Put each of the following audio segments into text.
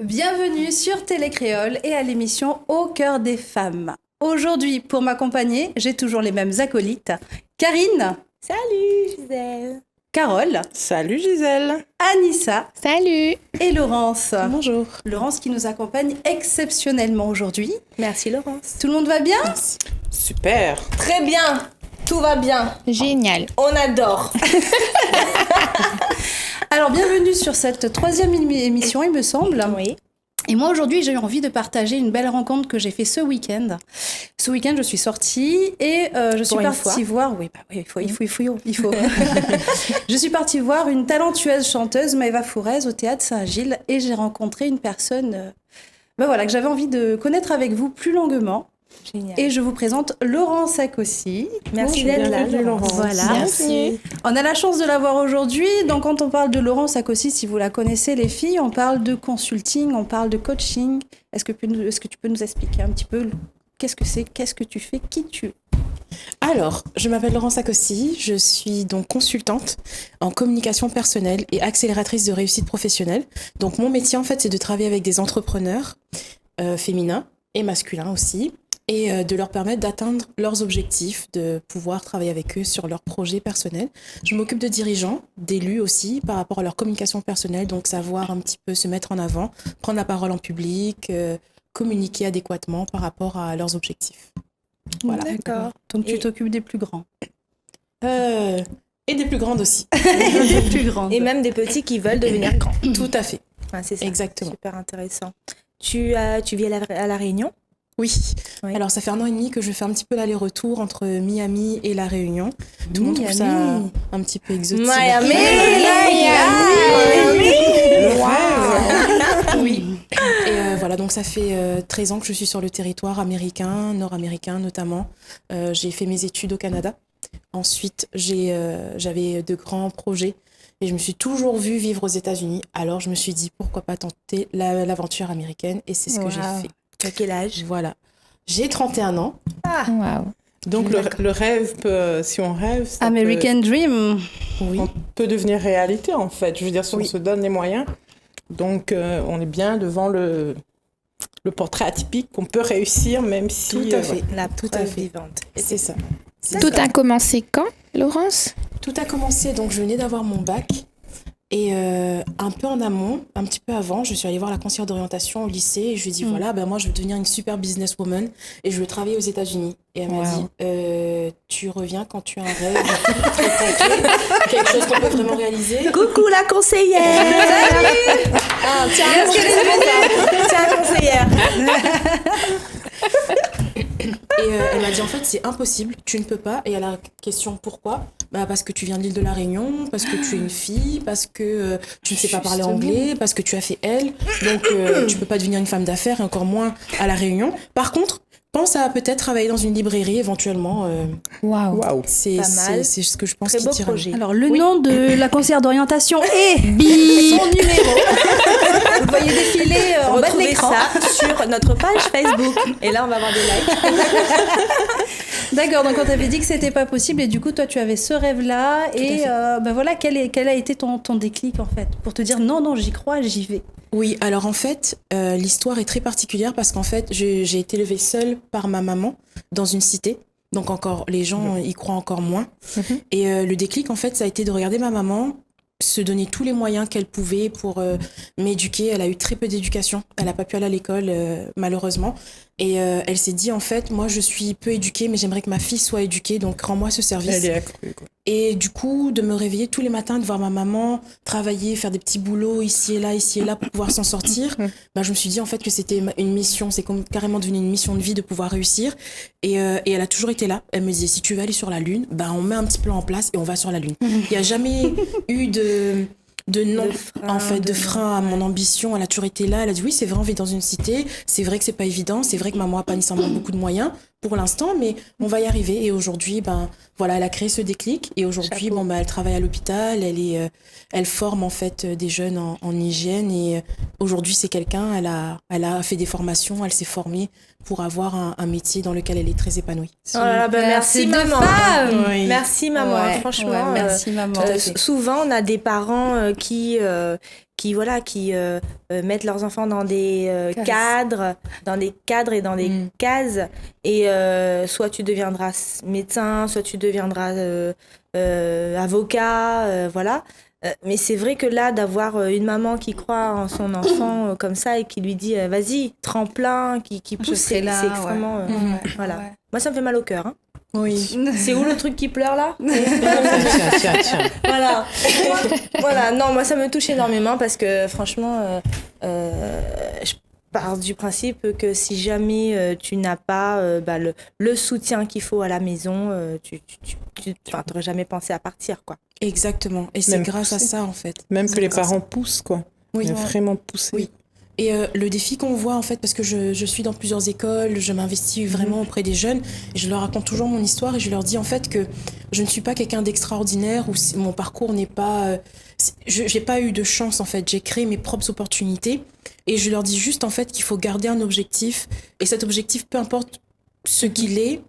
Bienvenue sur Télécréole et à l'émission Au cœur des femmes. Aujourd'hui, pour m'accompagner, j'ai toujours les mêmes acolytes. Karine. Salut Gisèle. Carole. Salut Gisèle. Anissa. Salut. Et Laurence. Bonjour. Laurence qui nous accompagne exceptionnellement aujourd'hui. Merci Laurence. Tout le monde va bien ? Merci. Super. Très bien. Tout va bien. Génial. On adore. Alors, bienvenue sur cette troisième émission, il me semble. Oui. Et moi, aujourd'hui, j'ai eu envie de partager une belle rencontre que j'ai fait ce week-end. Ce week-end, je suis sortie et je suis partie voir... Oui, il faut. Je suis partie voir une talentueuse chanteuse, Maëva Fourez, au Théâtre Saint-Gilles. Et j'ai rencontré une personne que j'avais envie de connaître avec vous plus longuement. Génial. Et je vous présente Laurence Akossi. Merci d'être là, Laurence. Voilà. Merci. On a la chance de la voir aujourd'hui. Donc, quand on parle de Laurence Akossi, si vous la connaissez, les filles, on parle de consulting, on parle de coaching. Est-ce que tu peux nous expliquer un petit peu qu'est-ce que c'est, qu'est-ce que tu fais, qui tu es ? Alors, je m'appelle Laurence Akossi, je suis donc consultante en communication personnelle et accélératrice de réussite professionnelle. Donc, mon métier, en fait, c'est de travailler avec des entrepreneurs féminins et masculins aussi, et de leur permettre d'atteindre leurs objectifs, de pouvoir travailler avec eux sur leurs projets personnels. Je m'occupe de dirigeants, d'élus aussi, par rapport à leur communication personnelle, donc savoir un petit peu se mettre en avant, prendre la parole en public, communiquer adéquatement par rapport à leurs objectifs. Voilà. D'accord. Donc, tu t'occupes des plus grands. Et des plus grandes aussi. Des plus grandes. Et même des petits qui veulent devenir grands. Tout à fait. Ouais, c'est ça. Exactement. Super intéressant. Tu vis à la Réunion ? Oui. Alors, ça fait 1 an et demi que je fais un petit peu l'aller-retour entre Miami et La Réunion. Tout le monde trouve ça un petit peu exotique. Miami. Oui. Et voilà, donc ça fait 13 ans que je suis sur le territoire américain, nord-américain notamment. J'ai fait mes études au Canada. Ensuite, j'avais de grands projets et je me suis toujours vue vivre aux États-Unis. Alors, je me suis dit, pourquoi pas tenter l'aventure américaine, et c'est ce que j'ai fait. À quel âge ? Voilà. J'ai 31 ans. Wow. Donc le rêve peut, si on rêve, ça American Dream. Oui. on peut devenir réalité en fait. Je veux dire, si on se donne les moyens. Donc on est bien devant le portrait atypique qu'on peut réussir même si... Tout à fait. La Tout à preuve fait. vivante. C'est ça. Tout a commencé quand, Laurence ? Tout a commencé, donc je venais d'avoir mon bac. Et un peu en amont, un petit peu avant, je suis allée voir la conseillère d'orientation au lycée et je lui ai dit, voilà, moi je veux devenir une super businesswoman et je veux travailler aux États-Unis. Et elle m'a dit, tu reviens quand tu as un rêve, quelque chose qu'on peut vraiment réaliser. Coucou la conseillère. Salut. Tiens, la conseillère. Et elle m'a dit, en fait, c'est impossible, tu ne peux pas. Et à la question, pourquoi ? Parce que tu viens de l'île de la Réunion, parce que tu es une fille, parce que tu ne sais pas parler anglais, parce que tu as fait L. Donc, tu peux pas devenir une femme d'affaires, et encore moins à la Réunion. Par contre, pense à peut-être travailler dans une librairie éventuellement. Waouh. C'est ce que je pense Très qui beau tire. projet. Alors, le nom de la conseillère d'orientation est son numéro. Vous voyez défiler en bas de Retrouvez l'écran. ça sur notre page Facebook. Et là, on va avoir des likes. D'accord, donc on t'avait dit que c'était pas possible et du coup, toi, tu avais ce rêve-là. Et voilà, quel a été ton déclic en fait pour te dire non, j'y crois, j'y vais. Oui, alors en fait, l'histoire est très particulière parce qu'en fait, j'ai été élevée seule par ma maman dans une cité. Donc encore, les gens y croient encore moins. Et le déclic, en fait, ça a été de regarder ma maman se donner tous les moyens qu'elle pouvait pour m'éduquer. Elle a eu très peu d'éducation. Elle n'a pas pu aller à l'école, malheureusement. Et elle s'est dit, en fait, moi, je suis peu éduquée, mais j'aimerais que ma fille soit éduquée, donc rends-moi ce service. Elle est accrue, quoi. Et du coup, de me réveiller tous les matins, de voir ma maman travailler, faire des petits boulots ici et là pour pouvoir s'en sortir, je me suis dit en fait que c'était une mission, c'est carrément devenu une mission de vie de pouvoir réussir. Et elle a toujours été là. Elle me disait, si tu veux aller sur la Lune, on met un petit plan en place et on va sur la Lune. Il n'y a jamais eu de frein à mon ambition. Elle a toujours été là. Elle a dit oui, c'est vrai, on vit dans une cité. C'est vrai que c'est pas évident. C'est vrai que maman a pas nécessairement beaucoup de moyens pour l'instant, mais on va y arriver. Et aujourd'hui, elle a créé ce déclic. Et aujourd'hui, elle travaille à l'hôpital. Elle forme en fait des jeunes en hygiène. Et aujourd'hui, c'est quelqu'un. Elle a fait des formations. Elle s'est formée pour avoir un métier dans lequel elle est très épanouie. Oh là là, merci maman. Oui. Merci maman. Ouais, franchement, merci maman. Souvent, on a des parents qui mettent leurs enfants dans des cadres et dans des cases. Et soit tu deviendras médecin, soit tu deviendras avocat, voilà. Mais c'est vrai que là, d'avoir une maman qui croit en son enfant comme ça et qui lui dit vas-y, tremplin, qui pousse, c'est extrêmement... voilà. Ouais. Moi, ça me fait mal au cœur. Hein. Oui. C'est où le truc qui pleure là? Tiens. Voilà. Non, moi, ça me touche énormément parce que franchement, je pars du principe que si jamais tu n'as pas le soutien qu'il faut à la maison, tu n'aurais jamais pensé à partir, quoi. Exactement. Et c'est grâce à ça, en fait. Même que les parents poussent, quoi. Oui. Vraiment pousser. Oui. Et le défi qu'on voit, en fait, parce que je suis dans plusieurs écoles, je m'investis vraiment auprès des jeunes, et je leur raconte toujours mon histoire, et je leur dis, en fait, que je ne suis pas quelqu'un d'extraordinaire, ou mon parcours n'est pas... j'ai pas eu de chance, en fait. J'ai créé mes propres opportunités, et je leur dis juste, en fait, qu'il faut garder un objectif, et cet objectif, peu importe ce qu'il est,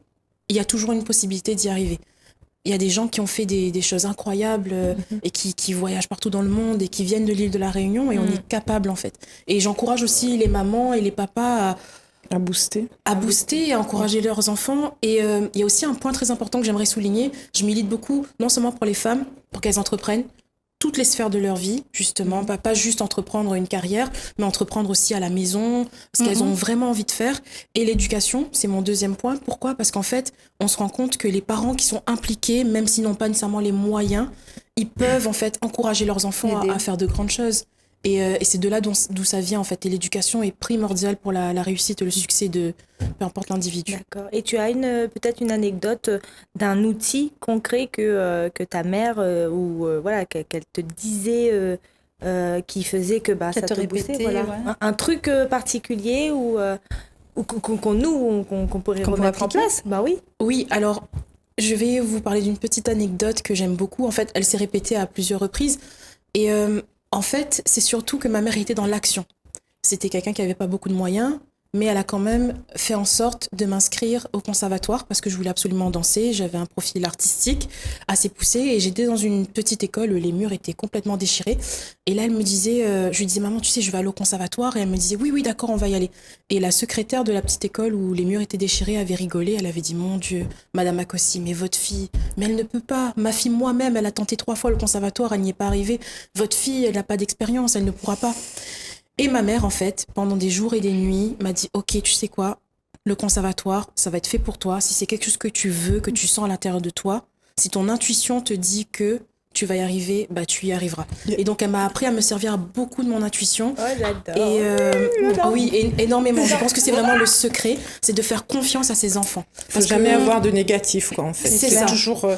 il y a toujours une possibilité d'y arriver. Il y a des gens qui ont fait des choses incroyables et qui voyagent partout dans le monde et qui viennent de l'île de la Réunion et on est capable en fait. Et j'encourage aussi les mamans et les papas à booster. À booster et à encourager leurs enfants. Et il y a aussi un point très important que j'aimerais souligner. Je milite beaucoup, non seulement pour les femmes, pour qu'elles entreprennent toutes les sphères de leur vie, justement, pas juste entreprendre une carrière, mais entreprendre aussi à la maison, ce qu'elles ont vraiment envie de faire. Et l'éducation, c'est mon deuxième point. Pourquoi ? Parce qu'en fait, on se rend compte que les parents qui sont impliqués, même s'ils n'ont pas nécessairement les moyens, ils peuvent en fait encourager leurs enfants à faire de grandes choses. Et c'est de là d'où ça vient en fait. Et l'éducation est primordiale pour la réussite et le succès de peu importe l'individu. D'accord. Et tu as peut-être une anecdote d'un outil concret que ta mère qu'elle te disait qui faisait que ça te boostait, voilà. Un truc particulier qu'on pourrait remettre en place. Bah oui. Oui, alors je vais vous parler d'une petite anecdote que j'aime beaucoup. En fait, elle s'est répétée à plusieurs reprises et en fait, c'est surtout que ma mère était dans l'action. C'était quelqu'un qui n'avait pas beaucoup de moyens, mais elle a quand même fait en sorte de m'inscrire au conservatoire parce que je voulais absolument danser. J'avais un profil artistique assez poussé et j'étais dans une petite école où les murs étaient complètement déchirés. Et là, elle me disait, je lui disais, maman, tu sais, je vais aller au conservatoire. Et elle me disait, oui, d'accord, on va y aller. Et la secrétaire de la petite école où les murs étaient déchirés avait rigolé. Elle avait dit, mon Dieu, Madame Akossi, mais votre fille, mais elle ne peut pas. Ma fille, moi-même, elle a tenté 3 fois le conservatoire, elle n'y est pas arrivée. Votre fille, elle n'a pas d'expérience, elle ne pourra pas. Et ma mère, en fait, pendant des jours et des nuits, m'a dit « Ok, tu sais quoi, le conservatoire, ça va être fait pour toi. Si c'est quelque chose que tu veux, que tu sens à l'intérieur de toi, si ton intuition te dit que tu vas y arriver, tu y arriveras. » Et donc, elle m'a appris à me servir beaucoup de mon intuition. Oh, j'adore. Et oui, énormément. Je pense que c'est vraiment le secret, c'est de faire confiance à ses enfants. Il ne faut jamais avoir de négatif, quoi, en fait. C'est ça. Toujours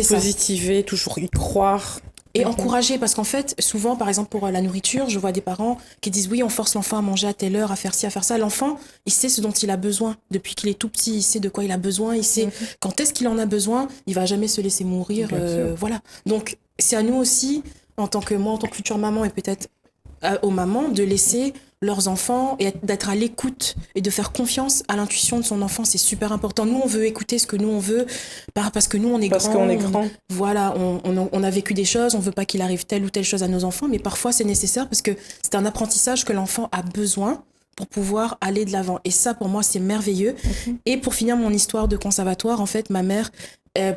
positiver, toujours y croire. Et encourager, parce qu'en fait, souvent, par exemple, pour la nourriture, je vois des parents qui disent « Oui, on force l'enfant à manger à telle heure, à faire ci, à faire ça. » L'enfant, il sait ce dont il a besoin. Depuis qu'il est tout petit, il sait de quoi il a besoin. Il sait quand est-ce qu'il en a besoin. Il va jamais se laisser mourir. Voilà. Donc, c'est à nous aussi, en tant que future maman et peut-être aux mamans, de laisser leurs enfants et d'être à l'écoute et de faire confiance à l'intuition de son enfant. C'est super important. Nous, on veut écouter ce que nous, on veut, parce que nous, on est parce qu'on est grand. Voilà, on a vécu des choses, on veut pas qu'il arrive telle ou telle chose à nos enfants, mais parfois, c'est nécessaire parce que c'est un apprentissage que l'enfant a besoin pour pouvoir aller de l'avant. Et ça, pour moi, c'est merveilleux. Et pour finir mon histoire de conservatoire, en fait, ma mère,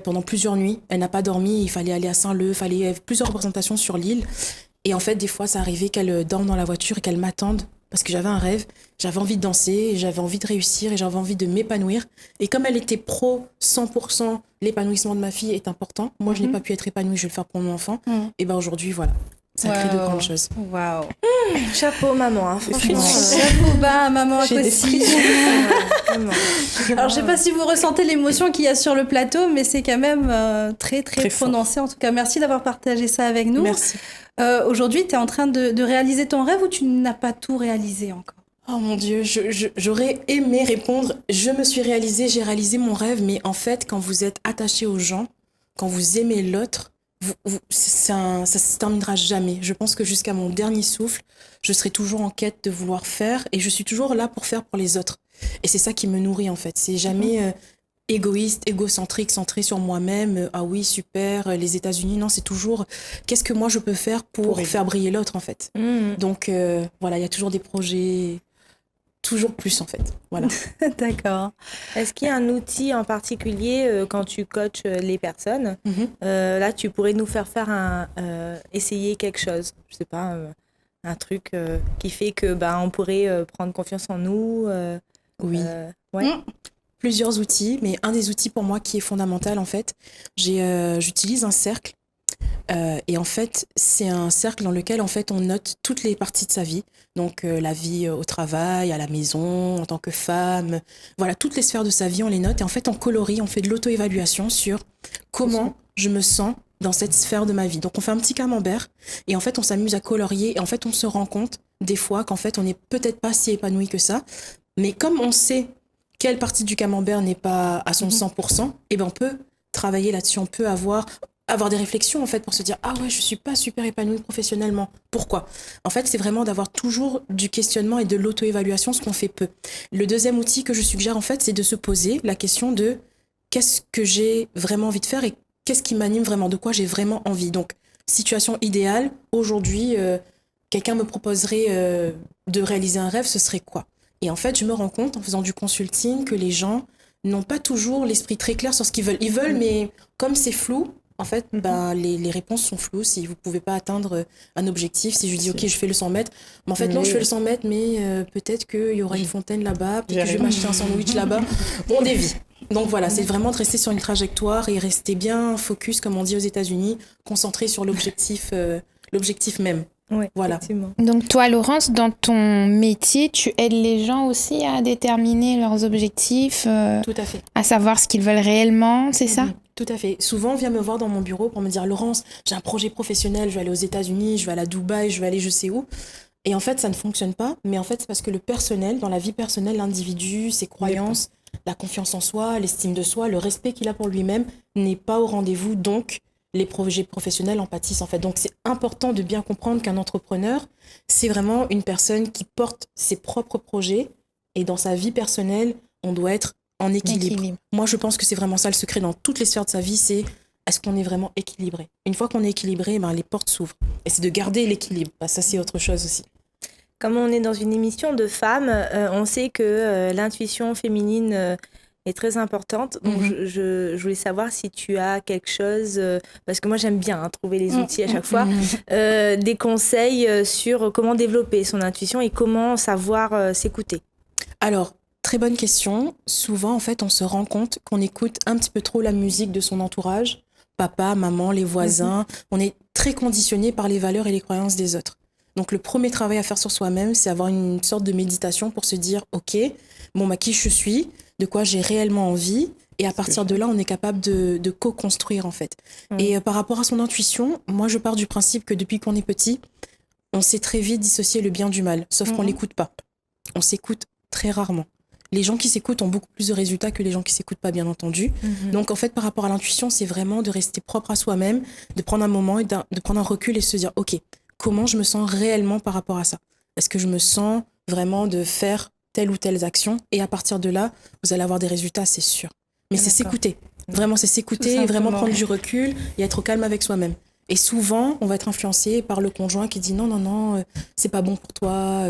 pendant plusieurs nuits, elle n'a pas dormi. Il fallait aller à Saint-Leu, il fallait plusieurs représentations sur l'île. Et en fait, des fois, ça arrivait qu'elle dorme dans la voiture et qu'elle m'attende parce que j'avais un rêve, j'avais envie de danser, j'avais envie de réussir et j'avais envie de m'épanouir. Et comme elle était pro 100%, l'épanouissement de ma fille est important. Moi, je n'ai pas pu être épanouie, je vais le faire pour mon enfant. Et aujourd'hui, voilà, ça crée de grandes choses. Waouh. Chapeau, maman. Hein, franchement. Chapeau bas, maman Akossi. Alors, je sais pas si vous ressentez l'émotion qu'il y a sur le plateau, mais c'est quand même très prononcé. En tout cas, merci d'avoir partagé ça avec nous. Merci. Aujourd'hui, tu es en train de réaliser ton rêve ou tu n'as pas tout réalisé encore ? Oh mon Dieu, j'aurais aimé répondre. Je me suis réalisée, j'ai réalisé mon rêve, mais en fait, quand vous êtes attaché aux gens, quand vous aimez l'autre, ça se terminera jamais. Je pense que jusqu'à mon dernier souffle, je serai toujours en quête de vouloir faire et je suis toujours là pour faire pour les autres. Et c'est ça qui me nourrit en fait. C'est jamais égoïste, égocentrique, centré sur moi-même. Ah oui, super, les États-Unis. Non, c'est toujours qu'est-ce que moi je peux faire pour faire briller l'autre, en fait. Donc, voilà, il y a toujours des projets, toujours plus, en fait. Voilà. D'accord. Est-ce qu'il y a un outil en particulier quand tu coaches les personnes là, tu pourrais nous faire essayer quelque chose. Je sais pas, un truc qui fait que on pourrait prendre confiance en nous. Oui. Ouais. Plusieurs outils, mais un des outils pour moi qui est fondamental, en fait, j'utilise un cercle. Et en fait, c'est un cercle dans lequel, en fait, on note toutes les parties de sa vie. Donc, la vie au travail, à la maison, en tant que femme. Voilà, toutes les sphères de sa vie, on les note. Et en fait, on colorie, on fait de l'auto-évaluation sur comment je me sens dans cette sphère de ma vie. Donc, on fait un petit camembert. Et en fait, on s'amuse à colorier. Et en fait, on se rend compte, des fois, qu'en fait, on n'est peut-être pas si épanoui que ça. Mais comme on sait quelle partie du camembert n'est pas à son 100%, eh ben, on peut travailler là-dessus. On peut avoir des réflexions, en fait, pour se dire « Ah ouais, je suis pas super épanouie professionnellement. Pourquoi ?» En fait, c'est vraiment d'avoir toujours du questionnement et de l'auto-évaluation, ce qu'on fait peu. Le deuxième outil que je suggère, en fait, c'est de se poser la question de qu'est-ce que j'ai vraiment envie de faire et qu'est-ce qui m'anime vraiment, de quoi j'ai vraiment envie. Donc, situation idéale, aujourd'hui, quelqu'un me proposerait de réaliser un rêve, ce serait quoi ? Et en fait, je me rends compte, en faisant du consulting, que les gens n'ont pas toujours l'esprit très clair sur ce qu'ils veulent. Ils veulent, mais comme c'est flou, en fait, les réponses sont floues. Si vous ne pouvez pas atteindre un objectif, si je dis, OK, je fais le 100 mètres, mais en fait, non, je fais le 100 mètres, mais peut-être qu'il y aura une fontaine là-bas, peut-être que je vais m'acheter un sandwich là-bas. On dévie. Donc voilà, c'est vraiment de rester sur une trajectoire et rester bien focus, comme on dit aux États-Unis, concentré sur l'objectif même. Oui, voilà. Donc toi, Laurence, dans ton métier, tu aides les gens aussi à déterminer leurs objectifs, Tout à fait. À savoir ce qu'ils veulent réellement, c'est ça ? Tout à fait. Souvent, on vient me voir dans mon bureau pour me dire « Laurence, j'ai un projet professionnel, je vais aller aux États-Unis, je vais aller à Dubaï, je vais aller je sais où ». Et en fait, ça ne fonctionne pas. Mais en fait, c'est parce que le personnel, dans la vie personnelle, l'individu, ses croyances, la confiance en soi, l'estime de soi, le respect qu'il a pour lui-même n'est pas au rendez-vous. Donc, les projets professionnels en pâtissent, en fait. Donc, c'est important de bien comprendre qu'un entrepreneur, c'est vraiment une personne qui porte ses propres projets. Et dans sa vie personnelle, on doit être en équilibre. Moi, je pense que c'est vraiment ça le secret dans toutes les sphères de sa vie, c'est est-ce qu'on est vraiment équilibré ? Une fois qu'on est équilibré, les portes s'ouvrent. Et c'est de garder l'équilibre. Ça, c'est autre chose aussi. Comme on est dans une émission de femmes, on sait que l'intuition féminine est très importante. Donc, je voulais savoir si tu as quelque chose, parce que moi, j'aime bien trouver les outils à chaque fois, des conseils sur comment développer son intuition et comment savoir s'écouter. Alors, très bonne question. Souvent, en fait, on se rend compte qu'on écoute un petit peu trop la musique de son entourage, papa, maman, les voisins. On est très conditionné par les valeurs et les croyances des autres. Donc, le premier travail à faire sur soi-même, c'est avoir une sorte de méditation pour se dire, OK, qui je suis, de quoi j'ai réellement envie. Et à partir de là, on est capable de co-construire, en fait. Et par rapport à son intuition, moi, je pars du principe que depuis qu'on est petit, on sait très vite dissocier le bien du mal, sauf qu'on l'écoute pas. On s'écoute très rarement. Les gens qui s'écoutent ont beaucoup plus de résultats que les gens qui s'écoutent pas, bien entendu. Donc, en fait, par rapport à l'intuition, c'est vraiment de rester propre à soi-même, de prendre un moment et de prendre un recul et se dire, OK, comment je me sens réellement par rapport à ça ? Est-ce que je me sens vraiment de faire telle ou telle action ? Et à partir de là, vous allez avoir des résultats, c'est sûr. Mais c'est s'écouter. Vraiment, c'est s'écouter et vraiment prendre du recul et être au calme avec soi-même. Et souvent, on va être influencé par le conjoint qui dit non, c'est pas bon pour toi,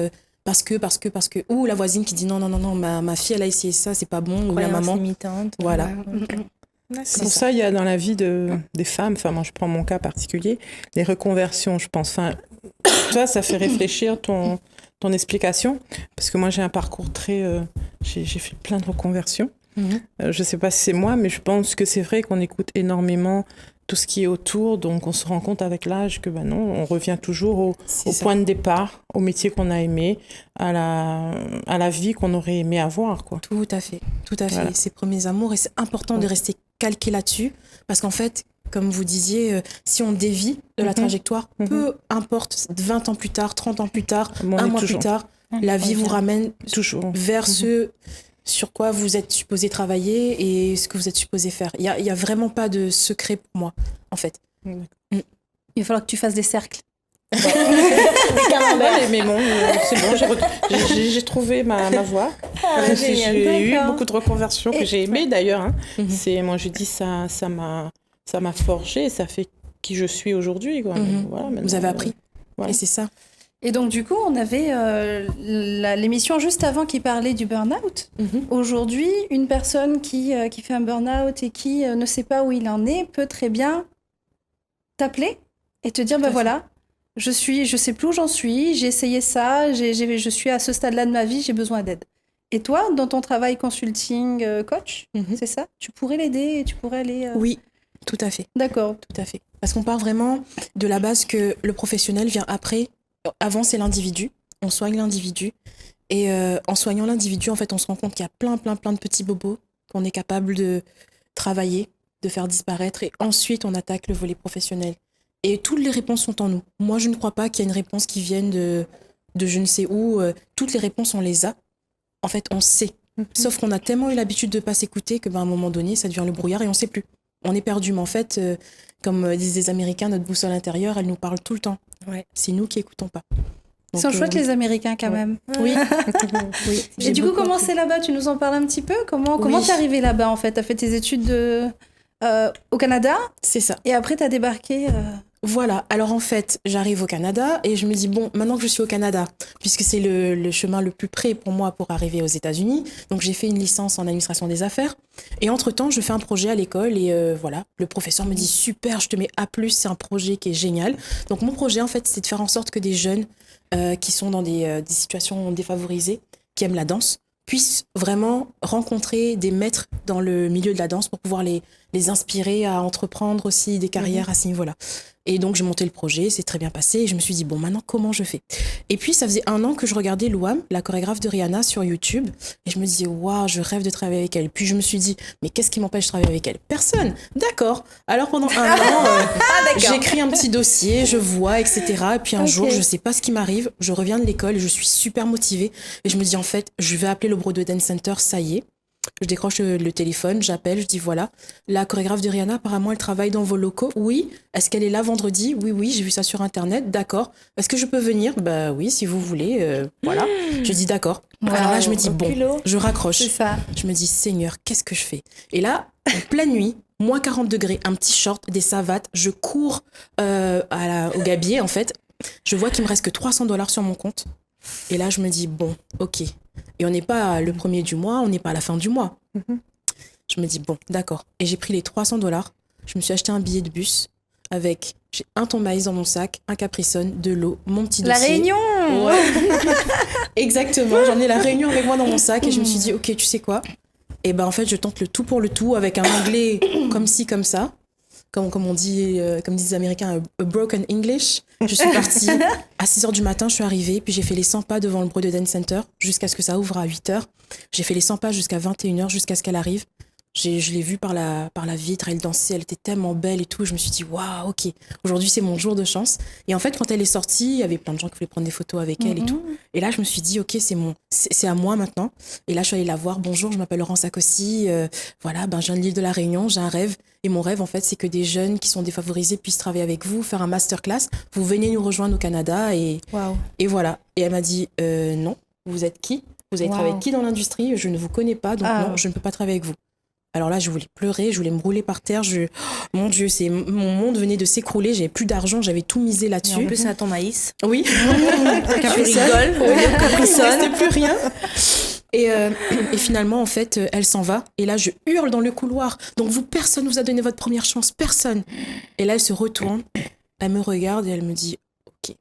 parce que, ou la voisine qui dit non, ma fille, elle a essayé ça, c'est pas bon, ou la maman. Limitante. Voilà. C'est pour ça, il y a dans la vie des femmes, moi je prends mon cas particulier, les reconversions, je pense. Toi, ça fait réfléchir ton explication, parce que moi j'ai un parcours j'ai fait plein de reconversions. Je sais pas si c'est moi, mais je pense que c'est vrai qu'on écoute énormément tout ce qui est autour, donc on se rend compte avec l'âge que non, on revient toujours au point de départ, au métier qu'on a aimé, à la vie qu'on aurait aimé avoir, quoi. Tout à fait, voilà. Ses premiers amours, et c'est important de rester calqué là-dessus, parce qu'en fait, comme vous disiez, si on dévie de la trajectoire, peu importe, 20 ans plus tard, 30 ans plus tard, un mois plus tard, la vie vous ramène toujours vers ce sur quoi vous êtes supposé travailler et ce que vous êtes supposé faire. Il y a vraiment pas de secret pour moi, en fait. Il va falloir que tu fasses des cercles. Mais bon, c'est bon, j'ai trouvé ma voie. J'ai eu beaucoup de reconversions que j'ai aimées d'ailleurs. Hein. Moi, je dis ça m'a forgé, ça fait qui je suis aujourd'hui. Quoi. Voilà, vous avez appris. Et c'est ça. Et donc, du coup, on avait l'émission juste avant qui parlait du burn-out. Aujourd'hui, une personne qui fait un burn-out et qui ne sait pas où il en est peut très bien t'appeler et te dire, voilà, je sais plus où j'en suis, j'ai essayé ça, je suis à ce stade-là de ma vie, j'ai besoin d'aide. Et toi, dans ton travail consulting coach, c'est ça? Tu pourrais l'aider et tu pourrais aller... Oui, tout à fait. D'accord. Tout à fait. Parce qu'on part vraiment de la base que le professionnel vient après. Avant, c'est l'individu. On soigne l'individu. Et en soignant l'individu, en fait, on se rend compte qu'il y a plein de petits bobos qu'on est capable de travailler, de faire disparaître. Et ensuite, on attaque le volet professionnel. Et toutes les réponses sont en nous. Moi, je ne crois pas qu'il y ait une réponse qui vienne de je ne sais où. Toutes les réponses, on les a. En fait, on sait. Sauf qu'on a tellement eu l'habitude de ne pas s'écouter qu'à un moment donné, ça devient le brouillard et on ne sait plus. On est perdu. Mais en fait, comme disent les Américains, notre boussole intérieure, elle nous parle tout le temps. Ouais. C'est nous qui n'écoutons pas. Ils sont chouettes les Américains quand même. Oui. Et du coup, comment c'est là-bas? Tu nous en parles un petit peu? Comment t'es arrivée là-bas en fait? T'as fait tes études au Canada? C'est ça. Et après t'as débarqué Voilà. Alors en fait, j'arrive au Canada et je me dis bon, maintenant que je suis au Canada, puisque c'est le chemin le plus près pour moi pour arriver aux États-Unis, donc j'ai fait une licence en administration des affaires. Et entre-temps, je fais un projet à l'école et voilà, le professeur me dit super, je te mets A+, c'est un projet qui est génial. Donc mon projet en fait, c'est de faire en sorte que des jeunes qui sont dans des situations défavorisées, qui aiment la danse, puissent vraiment rencontrer des maîtres dans le milieu de la danse pour pouvoir les inspirer à entreprendre aussi des carrières à ce niveau-là. Et donc, j'ai monté le projet, c'est très bien passé. Et je me suis dit, bon, maintenant, comment je fais? Et puis, ça faisait 1 an que je regardais Louam, la chorégraphe de Rihanna, sur YouTube. Et je me disais, waouh, je rêve de travailler avec elle. Puis, je me suis dit, mais qu'est-ce qui m'empêche de travailler avec elle? Personne. D'accord. Alors, pendant 1 an, j'écris un petit dossier, je vois, etc. Et puis, un jour, je sais pas ce qui m'arrive. Je reviens de l'école et je suis super motivée. Et je me dis, en fait, je vais appeler le Broadway Dance Center, ça y est. Je décroche le téléphone, j'appelle, je dis voilà, la chorégraphe de Rihanna, apparemment elle travaille dans vos locaux. Oui. Est-ce qu'elle est là vendredi? Oui, j'ai vu ça sur internet. D'accord. Est-ce que je peux venir? Bah oui, si vous voulez. Voilà. Je dis d'accord. Wow. Alors là, je me dis bon, je raccroche. C'est ça. Je me dis Seigneur, qu'est-ce que je fais? Et là, en pleine nuit, moins 40 degrés, un petit short, des savates, je cours au gabier en fait. Je vois qu'il me reste que $300 sur mon compte. Et là, je me dis bon, ok. Et on n'est pas le premier du mois, on n'est pas à la fin du mois. Je me dis, bon, d'accord. Et j'ai pris les $300. Je me suis acheté un billet de bus avec, j'ai un thon maïs dans mon sac, un Capri-Sun, de l'eau, mon petit dossier. La Réunion. Ouais. Exactement. J'en ai la Réunion avec moi dans mon sac et je me suis dit, ok, tu sais quoi? Et ben en fait, je tente le tout pour le tout avec un anglais comme ci, comme ça. Comme on dit, comme disent les Américains, a broken English. Je suis partie à 6h du matin, je suis arrivée, puis j'ai fait les 100 pas devant le Broadway Dance Center jusqu'à ce que ça ouvre à 8h. J'ai fait les 100 pas jusqu'à 21h, jusqu'à ce qu'elle arrive. Je l'ai vue par la vitre, elle dansait, elle était tellement belle et tout. Je me suis dit, waouh, ok, aujourd'hui c'est mon jour de chance. Et en fait, quand elle est sortie, il y avait plein de gens qui voulaient prendre des photos avec elle et tout. Et là, je me suis dit, ok, c'est à moi maintenant. Et là, je suis allée la voir. Bonjour, je m'appelle Laurence Akossi. Voilà, je viens de l'île de la Réunion, j'ai un rêve. Et mon rêve, en fait, c'est que des jeunes qui sont défavorisés puissent travailler avec vous, faire un masterclass. Vous venez nous rejoindre au Canada et voilà. Et elle m'a dit, non, vous êtes qui? Vous avez travaillé avec qui dans l'industrie? Je ne vous connais pas, donc non, je ne peux pas travailler avec vous. Alors là, je voulais pleurer, je voulais me rouler par terre. Mon Dieu, mon monde venait de s'écrouler. J'avais plus d'argent, j'avais tout misé là-dessus. Et en plus, c'est à ton maïs. Oui. Tu rigoles. Il ne restait plus rien. Et finalement, en fait, elle s'en va. Et là, je hurle dans le couloir. Donc, personne vous a donné votre première chance. Personne. Et là, elle se retourne. Elle me regarde et elle me dit, OK.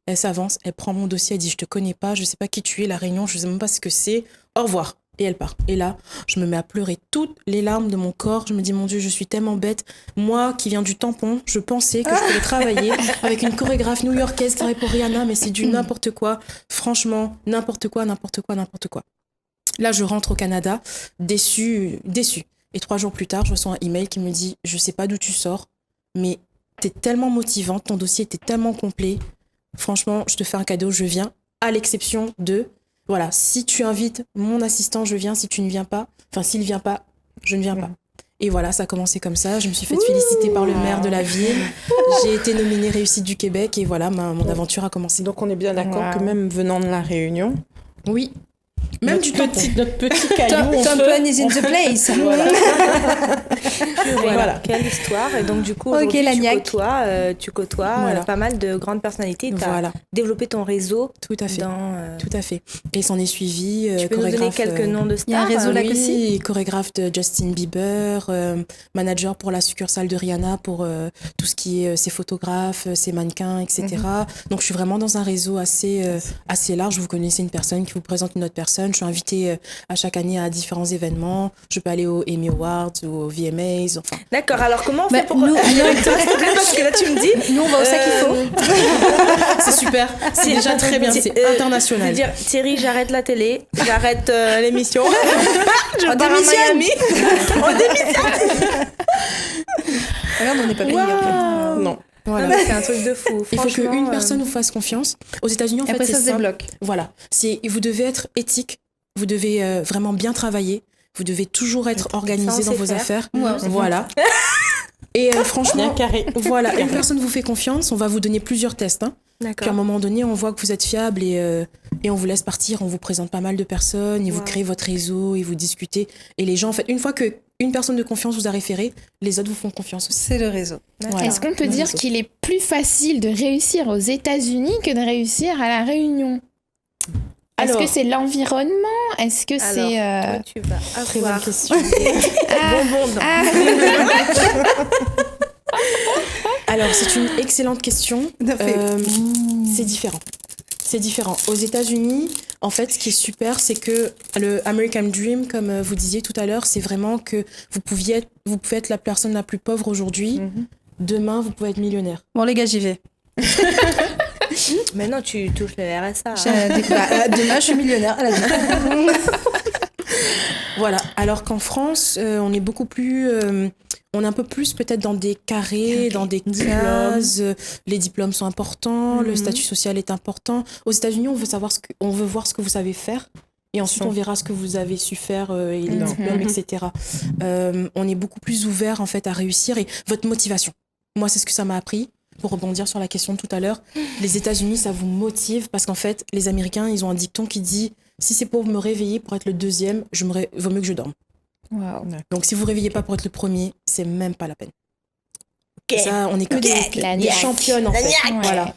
Elle s'avance, elle prend mon dossier, elle dit, je te connais pas, je sais pas qui tu es, la Réunion, je sais même pas ce que c'est. Au revoir. Et elle part. Et là, je me mets à pleurer toutes les larmes de mon corps. Je me dis, mon Dieu, je suis tellement bête. Moi, qui viens du tampon, je pensais que je pouvais travailler avec une chorégraphe new-yorkaise qui travaille pour Rihanna, mais c'est du n'importe quoi. Franchement, n'importe quoi. Là, je rentre au Canada, déçue. Et 3 jours plus tard, je reçois un email qui me dit, je sais pas d'où tu sors, mais t'es tellement motivante, ton dossier était tellement complet. Franchement, je te fais un cadeau, je viens, à l'exception de... Voilà, si tu invites mon assistant, je viens. Si tu ne viens pas, s'il ne vient pas, je ne viens pas. Et voilà, ça a commencé comme ça. Je me suis fait féliciter par le maire de la ville. J'ai été nominée Réussite du Québec et voilà, mon aventure a commencé. Donc on est bien d'accord que même venant de la Réunion, oui. Même notre petit caillou. Tom is in the place. Voilà. Quelle histoire. Et donc, du coup, aujourd'hui, tu côtoies pas mal de grandes personnalités. Tu as développé ton réseau. Tout à fait. Tout à fait. Et s'en est suivi. Tu peux nous donner quelques noms de stars? Il y a un réseau là aussi. Chorégraphe de Justin Bieber, manager pour la succursale de Rihanna, pour tout ce qui est ses photographes, ses mannequins, etc. Donc, je suis vraiment dans un réseau assez large. Vous connaissez une personne qui vous présente une autre personne. Je suis invitée à chaque année à différents événements. Je peux aller aux Emmy Awards ou aux VMAs. Enfin. D'accord. Alors, comment on fait pour aller avec toi? Parce que là, tu me dis... Nous, on va au sac qu'il faut. C'est super. C'est déjà très bien. C'est international. Je veux dire, Thierry, j'arrête la télé. J'arrête l'émission. Je pars à Miami. On démissionne. Regarde, on n'est pas payé après. Non. Voilà. C'est un truc de fou. Il faut qu'une personne vous fasse confiance. Aux États-Unis, en fait, c'est ça se débloque. Voilà. Vous devez être éthique. Vous devez vraiment bien travailler. Vous devez toujours être organisé dans vos affaires. Ouais, voilà. Et franchement, bien carré. Voilà, une personne vous fait confiance. On va vous donner plusieurs tests. D'accord. Puis à un moment donné, on voit que vous êtes fiable et on vous laisse partir. On vous présente pas mal de personnes. Et vous créez votre réseau et vous discutez. Et les gens, en fait, une fois qu'une personne de confiance vous a référé, les autres vous font confiance aussi. C'est le réseau. Voilà. Est-ce qu'on peut dire qu'il est plus facile de réussir aux États-Unis que de réussir à la Réunion? Est-ce que c'est l'environnement? Est-ce que c'est... Toi, tu vas Très bonne question. Alors, c'est une excellente question. C'est différent. C'est différent. Aux États-Unis, en fait, ce qui est super, c'est que le American Dream, comme vous disiez tout à l'heure, c'est vraiment que vous pouvez être la personne la plus pauvre aujourd'hui. Demain, vous pouvez être millionnaire. Bon, les gars, j'y vais. Mais non, tu touches le RSA. Demain, je suis millionnaire. Voilà. Alors qu'en France, on est beaucoup plus... on est un peu plus peut-être dans des carrés, dans des cases. Les diplômes sont importants, le statut social est important. Aux États-Unis, on veut voir ce que vous savez faire. Et ensuite, on verra ce que vous avez su faire et les diplômes, etc. On est beaucoup plus ouvert en fait à réussir. Et votre motivation, moi, c'est ce que ça m'a appris. Pour rebondir sur la question de tout à l'heure, les États-Unis, ça vous motive parce qu'en fait, les Américains, ils ont un dicton qui dit si c'est pour me réveiller, pour être le deuxième, vaut mieux que je dorme. Wow. Donc, si vous ne réveillez pas pour être le premier, c'est même pas la peine. Ça, on n'est que des championnes en fait. Voilà.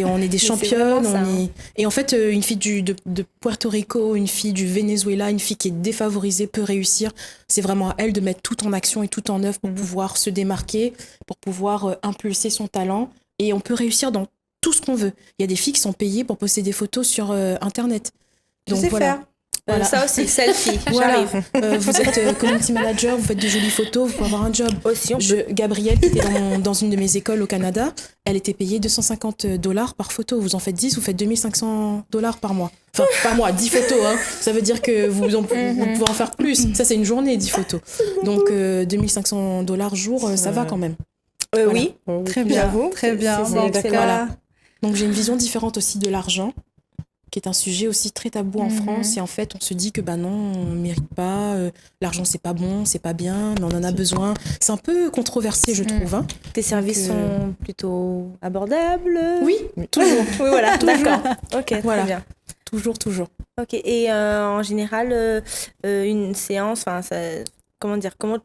On est des championnes. Et en fait, une fille de Puerto Rico, une fille du Venezuela, une fille qui est défavorisée peut réussir. C'est vraiment à elle de mettre tout en action et tout en œuvre pour pouvoir se démarquer, pour pouvoir impulser son talent. Et on peut réussir dans tout ce qu'on veut. Il y a des filles qui sont payées pour poster des photos sur Internet. Donc voilà. Voilà. Ça aussi, selfie, j'arrive. Vous êtes community manager, vous faites de jolies photos, vous pouvez avoir un job. Aussi, Gabrielle, qui était dans une de mes écoles au Canada, elle était payée $250 par photo. Vous en faites 10, vous faites $2,500 par mois. Enfin, par mois, 10 photos. Hein. Ça veut dire que vous pouvez en faire plus. Ça, c'est une journée, 10 photos. Donc, $2,500 jour, ça va quand même. Voilà. Oui, très bien. J'avoue, très bien. Voilà. Donc, j'ai une vision différente aussi de l'argent, qui est un sujet aussi très tabou en France. Et en fait, on se dit que non, on ne mérite pas, l'argent, c'est pas bon, c'est pas bien, mais on en a besoin. C'est un peu controversé, je trouve. Hein. Tes services sont plutôt abordables? Oui, toujours. Oui, voilà, d'accord. Ok, voilà. Très bien. Toujours. Ok, et en général, une séance, comment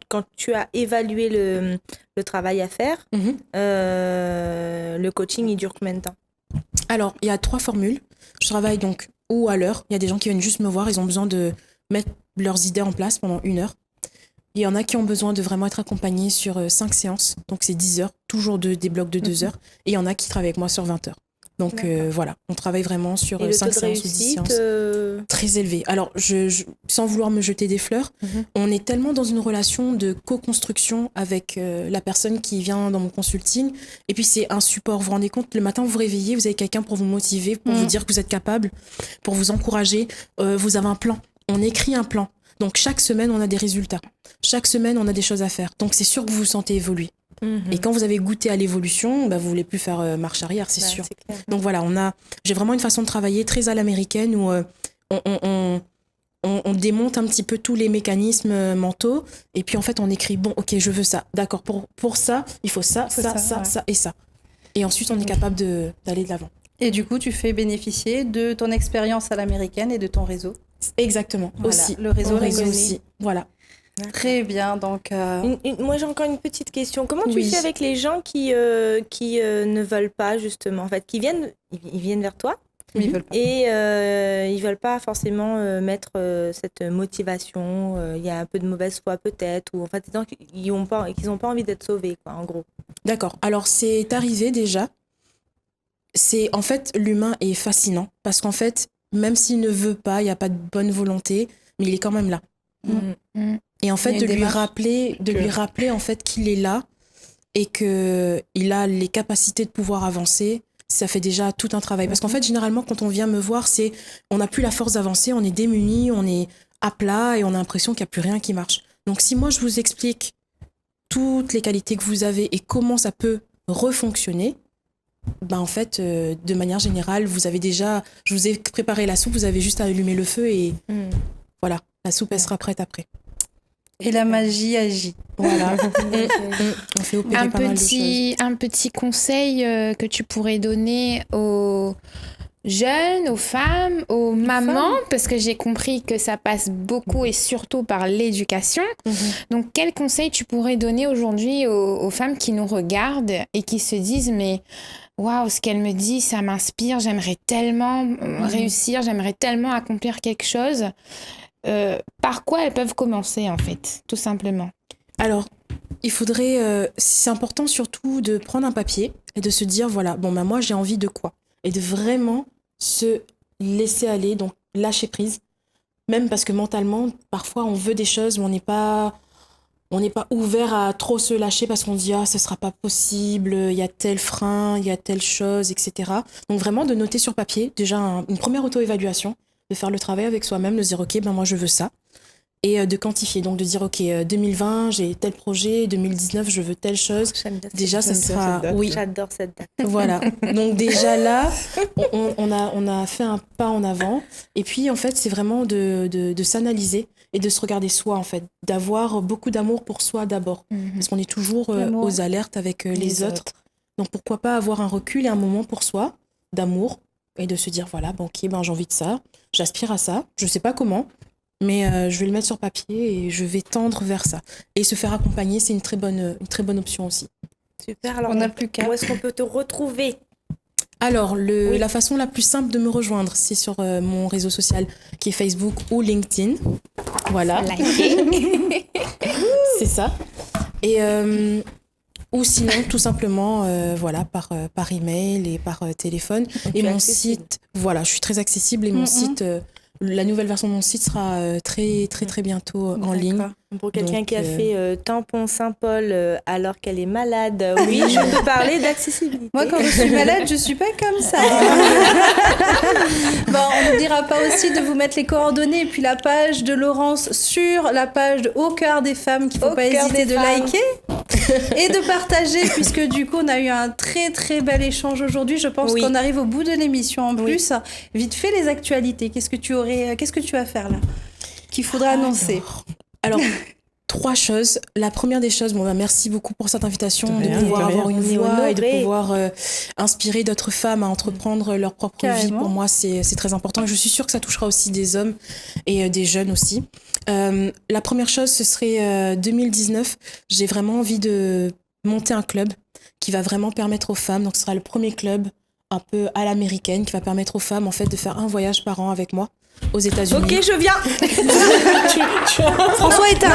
quand tu as évalué le travail à faire, le coaching, il dure combien de temps? Alors, il y a 3 formules. Je travaille donc ou à l'heure. Il y a des gens qui viennent juste me voir, ils ont besoin de mettre leurs idées en place pendant 1 heure. Il y en a qui ont besoin de vraiment être accompagnés sur 5 séances, donc c'est 10 heures, toujours des blocs de 2 heures. Et il y en a qui travaillent avec moi sur 20 heures. Donc voilà, on travaille vraiment sur 5 séances ou 10 séances. Très élevé. Alors, sans vouloir me jeter des fleurs, on est tellement dans une relation de co-construction avec la personne qui vient dans mon consulting. Et puis, c'est un support. Vous vous rendez compte, le matin, vous vous réveillez, vous avez quelqu'un pour vous motiver, pour vous dire que vous êtes capable, pour vous encourager. Vous avez un plan. On écrit un plan. Donc, chaque semaine, on a des résultats. Chaque semaine, on a des choses à faire. Donc, c'est sûr que vous vous sentez évoluer. Et quand vous avez goûté à l'évolution, vous voulez plus faire marche arrière, c'est sûr. C'est donc voilà, j'ai vraiment une façon de travailler très à l'américaine où on démonte un petit peu tous les mécanismes mentaux et puis en fait on écrit bon ok je veux ça, d'accord, pour ça il faut ça et ça, et ensuite on est capable d'aller de l'avant. Et du coup tu fais bénéficier de ton expérience à l'américaine et de ton réseau. Exactement, voilà, aussi le réseau aussi, voilà. D'accord. Très bien, donc moi j'ai encore une petite question. Comment tu fais avec les gens qui ne veulent pas justement, en fait, ils viennent vers toi? Ils veulent pas. Et ils veulent pas forcément mettre cette motivation. Il y a un peu de mauvaise foi peut-être, ou en fait ils ont pas envie d'être sauvés, quoi, en gros. D'accord. Alors c'est arrivé déjà. C'est en fait l'humain est fascinant parce qu'en fait même s'il ne veut pas, il y a pas de bonne volonté, mais il est quand même là. Et en fait de lui rappeler en fait qu'il est là et que il a les capacités de pouvoir avancer. Ça fait déjà tout un travail. Parce qu'en fait, généralement, quand on vient me voir, on n'a plus la force d'avancer, on est démuni, on est à plat et on a l'impression qu'il n'y a plus rien qui marche. Donc, si moi, je vous explique toutes les qualités que vous avez et comment ça peut refonctionner, ben en fait, de manière générale, je vous ai préparé la soupe, vous avez juste à allumer le feu et voilà, la soupe, elle sera prête après. Et la magie agit. Voilà. On fait opérer pas mal de choses. Un petit conseil que tu pourrais donner aux jeunes, aux femmes, aux mamans, parce que j'ai compris que ça passe beaucoup et surtout par l'éducation. Donc, quel conseil tu pourrais donner aujourd'hui aux femmes qui nous regardent et qui se disent mais waouh, ce qu'elle me dit, ça m'inspire, j'aimerais tellement réussir, j'aimerais tellement accomplir quelque chose. Par quoi elles peuvent commencer en fait, tout simplement? Alors, il faudrait, c'est important surtout de prendre un papier et de se dire voilà, bon bah moi j'ai envie de quoi, et de vraiment se laisser aller, donc lâcher prise, même parce que mentalement parfois on veut des choses mais on n'est pas ouvert à trop se lâcher parce qu'on dit ah ce sera pas possible, il y a tel frein, il y a telle chose, etc. Donc vraiment de noter sur papier déjà une première auto-évaluation, de faire le travail avec soi-même, de dire ok ben moi je veux ça, et de quantifier, donc de dire ok 2020 j'ai tel projet, 2019 je veux telle chose. Déjà ça sera J'adore cette date. Voilà, donc déjà là on a fait un pas en avant, et puis en fait c'est vraiment de s'analyser et de se regarder soi en fait, d'avoir beaucoup d'amour pour soi d'abord, parce qu'on est toujours aux alertes avec les autres. Donc pourquoi pas avoir un recul et un moment pour soi d'amour et de se dire voilà bon ok ben j'ai envie de ça, j'aspire à ça, je sais pas comment, mais je vais le mettre sur papier et je vais tendre vers ça. Et se faire accompagner, c'est une très bonne option aussi. Super, alors on n'a plus qu'à. Où est-ce qu'on peut te retrouver? Alors, la façon la plus simple de me rejoindre, c'est sur mon réseau social qui est Facebook ou LinkedIn. Voilà. C'est ça. Et ou sinon, tout simplement, voilà, par email et par téléphone. Et mon site, voilà, je suis très accessible, et mon site, la nouvelle version de mon site sera très bientôt en ligne. Pour quelqu'un qui a fait tampon Saint-Paul alors qu'elle est malade, oui, je peux parler d'accessibilité. Moi, quand je suis malade, je suis pas comme ça. Bon, on ne dira pas aussi de vous mettre les coordonnées et puis la page de Laurence sur la page de Au cœur des femmes qu'il ne faut pas hésiter de liker et de partager, puisque du coup, on a eu un très bel échange aujourd'hui. Je pense qu'on arrive au bout de l'émission en plus. Vite fait, les actualités. Qu'est-ce que tu vas faire là qu'il faudra annoncer? Alors, 3 choses. La première des choses, merci beaucoup pour cette invitation, de pouvoir avoir une voix et de pouvoir inspirer d'autres femmes à entreprendre leur propre vie. Pour moi, c'est très important. Et je suis sûre que ça touchera aussi des hommes et des jeunes aussi. La première chose, ce serait 2019. J'ai vraiment envie de monter un club qui va vraiment permettre aux femmes, donc ce sera le premier club un peu à l'américaine, qui va permettre aux femmes en fait de faire un voyage par an avec moi aux États-Unis. Ok, je viens. François est un.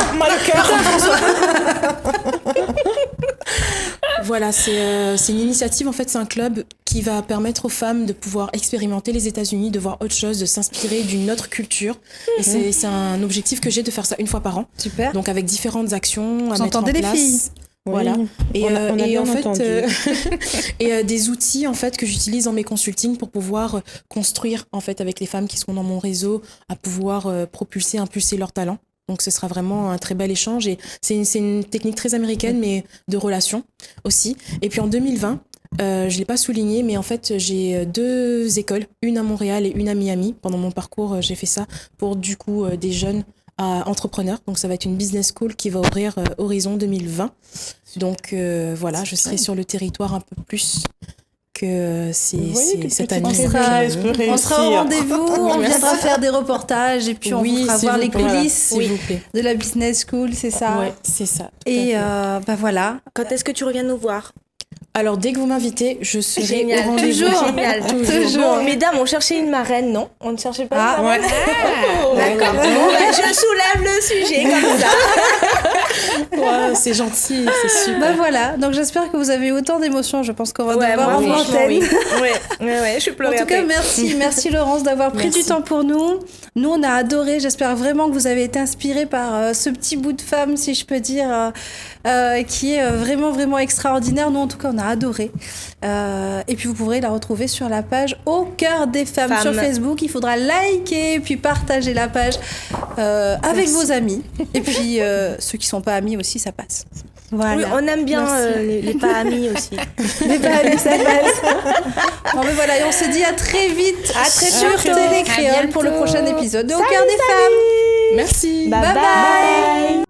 Voilà, c'est une initiative, en fait, c'est un club qui va permettre aux femmes de pouvoir expérimenter les États-Unis, de voir autre chose, de s'inspirer d'une autre culture. Et c'est un objectif que j'ai, de faire ça une fois par an. Super. Donc avec différentes actions à mettre en place. Les filles. Voilà. Et en fait et des outils en fait que j'utilise dans mes consultings pour pouvoir construire en fait avec les femmes qui sont dans mon réseau, à pouvoir impulser leur talent. Donc ce sera vraiment un très bel échange, et c'est une technique très américaine mais de relation aussi. Et puis en 2020, Je ne l'ai pas souligné, mais en fait, j'ai 2 écoles, une à Montréal et une à Miami. Pendant mon parcours, j'ai fait ça pour du coup des jeunes entrepreneurs. Donc, ça va être une business school qui va ouvrir Horizon 2020. Donc, voilà, je serai sur le territoire un peu plus que cette année. On sera au rendez-vous, on viendra faire des reportages et puis on vous fera voir les coulisses de la business school, c'est ça? Oui, c'est ça. Et voilà. Quand est-ce que tu reviens nous voir? Alors, dès que vous m'invitez, je serai au rendez-vous. Toujours. Bon, mesdames, on cherchait une marraine, non? On ne cherchait pas une marraine? D'accord. Je soulève le sujet comme ça. C'est gentil, c'est super. Voilà, donc j'espère que vous avez eu autant d'émotions. Je pense qu'on va devoir en antenne. Je suis pleurée. En tout cas, merci Laurence d'avoir pris du temps pour nous. Nous, on a adoré. J'espère vraiment que vous avez été inspirés par ce petit bout de femme, si je peux dire, qui est vraiment, vraiment extraordinaire. Nous, en tout cas, on a adoré. Et puis, vous pourrez la retrouver sur la page Au cœur des femmes sur Facebook. Il faudra liker, puis partager la page avec vos amis. Et puis, ceux qui ne sont pas amis aussi, ça passe. Voilà. Oui, on aime bien les pas amis aussi. Les pas amis, ça passe. Bon, mais voilà, et on se dit à très vite sur Télé Créole pour le prochain épisode de Au cœur des femmes. Merci. Bye bye.